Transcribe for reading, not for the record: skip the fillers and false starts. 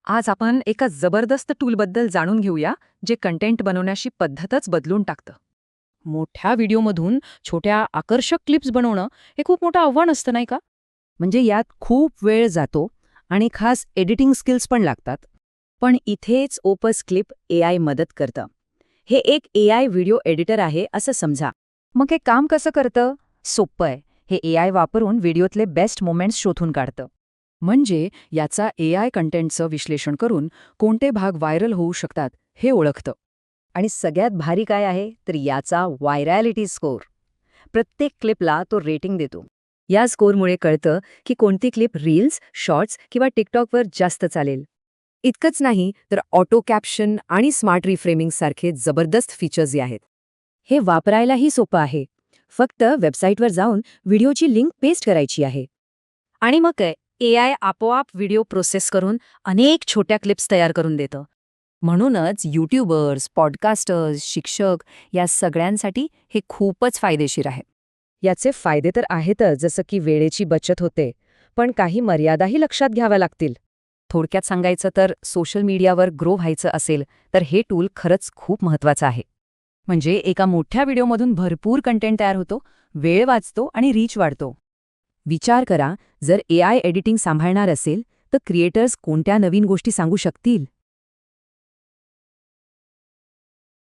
आज आपण एका जबरदस्त टूलबद्दल जाणून घेऊया जे कंटेंट बनवण्याची पद्धतच बदलून टाकतं. मोठ्या व्हिडिओमधून छोट्या आकर्षक क्लिप्स बनवणं हे खूप मोठं आव्हान असतं नाही का? म्हणजे यात खूप वेळ जातो आणि खास एडिटिंग स्किल्स पण लागतात. पण इथेच ओपस क्लिप AI मदत करतं. हे एक AI व्हिडिओ एडिटर आहे असं समजा. मग हे काम कसं करतं? सोपं आहे. हे AI वापरून व्हिडिओतले बेस्ट मोमेंट्स शोधून काढतं. म्हणजे याचा AI कंटेंटचं विश्लेषण करून कोणते भाग व्हायरल होऊ शकतात हे ओळखतं. आणि सगळ्यात भारी काय आहे तर याचा व्हायरॅलिटी स्कोर. प्रत्येक क्लिपला तो रेटिंग देतो. या स्कोरमुळे कळतं की कोणती क्लिप रील्स, शॉर्ट्स किंवा टिकटॉकवर जास्त चालेल. इतकंच नाही तर ऑटो कॅप्शन आणि स्मार्ट रिफ्रेमिंग सारखे जबरदस्त फीचर्स आहेत. हे वापरायलाही सोपं आहे. फक्त वेबसाईटवर जाऊन व्हिडिओची लिंक पेस्ट करायची आहे. आणि मग काय AI आपोआप व्हिडिओ प्रोसेस करून अनेक छोट्या क्लिप्स तयार करून देतं. म्हणूनच यूट्यूबर्स, पॉडकास्टर्स, शिक्षक या सगळ्यांसाठी हे खूपच फायदेशीर आहे. याचे फायदे तर आहेतच, जसं की वेळेची बचत होते, पण काही मर्यादाही लक्षात घ्याव्या लागतील. थोडक्यात सांगायचं तर सोशल मीडियावर ग्रो व्हायचं असेल तर हे टूल खरंच खूप महत्त्वाचं आहे. म्हणजे एका मोठ्या व्हिडिओमधून भरपूर कंटेंट तयार होतो, वेळ वाचतो आणि रीच वाढतो. विचार करा, जर AI एडिटिंग सांभाळणार असेल तर क्रिएटर्स कोणत्या नवीन गोष्टी सांगू शकतील.